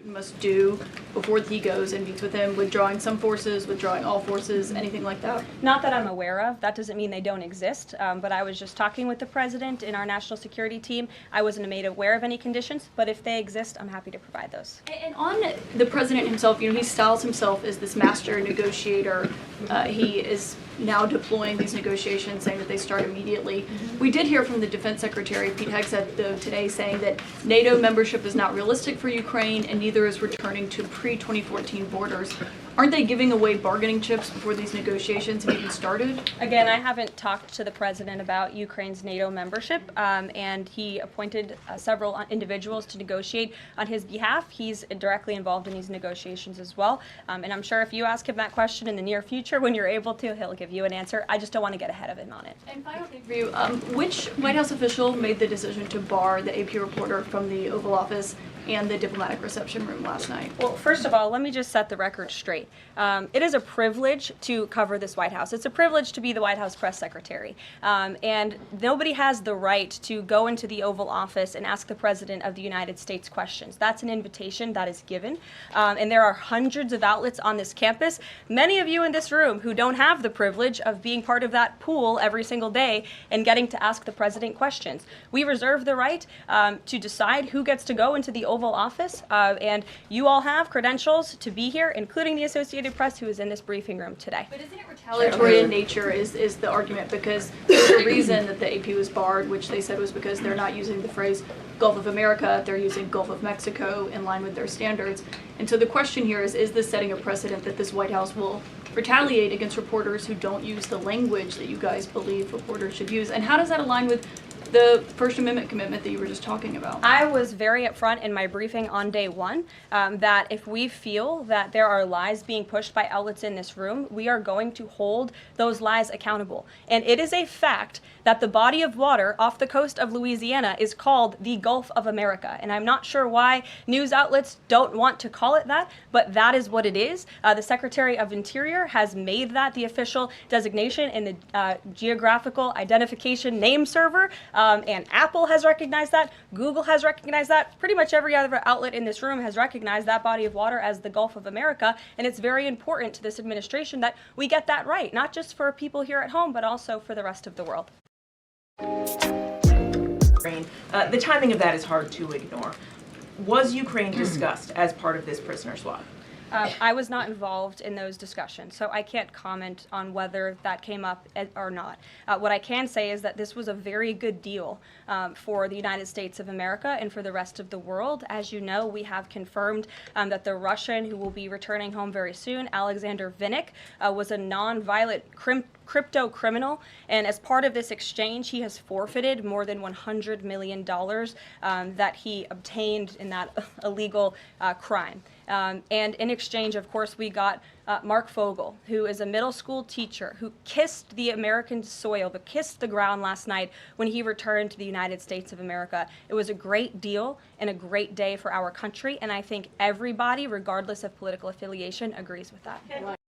must do before he goes and meets with him, withdrawing some forces, withdrawing all forces, anything like that? Not that I'm aware of. That doesn't mean they don't exist, but I was just talking with the president in our national security team. I wasn't made aware of any conditions, but if they exist, I'm happy to provide those. And on the president himself, he styles himself as this master negotiator. He is now deploying these negotiations, saying that they start immediately. We did hear from the Defense Secretary, Pete Hegseth, though, today, saying that NATO membership is not realistic for Ukraine, and neither is returning to pre-2014 borders. Aren't they giving away bargaining chips before these negotiations have even started? Again, I haven't talked to the president about Ukraine's NATO membership, and he appointed several individuals to negotiate on his behalf. He's directly involved in these negotiations as well, and I'm sure if you ask him that question in the near future, when you're able to, he'll give you an answer. I just don't want to get ahead of him on it. And final thing for you, which White House official made the decision to bar the AP reporter from the Oval Office and the diplomatic reception room last night? Well, first of all, let me just set the record straight. It is a privilege to cover this White House. It's a privilege to be the White House press secretary. And nobody has the right to go into the Oval Office and ask the President of the United States questions. That's an invitation that is given. And there are hundreds of outlets on this campus, many of you in this room who don't have the privilege of being part of that pool every single day and getting to ask the President questions. We reserve the right to decide who gets to go into the Oval Office, and you all have credentials to be here, including the Associated Press, who is in this briefing room today. But isn't it retaliatory in nature is the argument, because there's a reason that the AP was barred, which they said was because they're not using the phrase Gulf of America, they're using Gulf of Mexico in line with their standards. And so the question here is this setting a precedent that this White House will retaliate against reporters who don't use the language that you guys believe reporters should use? And how does that align with the First Amendment commitment that you were just talking about? I was very upfront in my briefing on day one that if we feel that there are lies being pushed by outlets in this room, we are going to hold those lies accountable. And it is a fact that the body of water off the coast of Louisiana is called the Gulf of America. And I'm not sure why news outlets don't want to call it that, but that is what it is. The Secretary of Interior has made that the official designation in the Geographical Identification Name Server. And Apple has recognized that, Google has recognized that, pretty much every other outlet in this room has recognized that body of water as the Gulf of America, and it's very important to this administration that we get that right, not just for people here at home, but also for the rest of the world. The timing of that is hard to ignore. Was Ukraine discussed as part of this prisoner swap? I was not involved in those discussions, so I can't comment on whether that came up or not. What I can say is that this was a very good deal for the United States of America and for the rest of the world. As you know, we have confirmed that the Russian who will be returning home very soon, Alexander Vinnik, was a non-violent crypto criminal, and as part of this exchange, he has forfeited more than $100 million that he obtained in that illegal crime. And in exchange, of course, we got Mark Fogel, who is a middle school teacher who kissed the American soil, but kissed the ground last night when he returned to the United States of America. It was a great deal and a great day for our country, and I think everybody, regardless of political affiliation, agrees with that.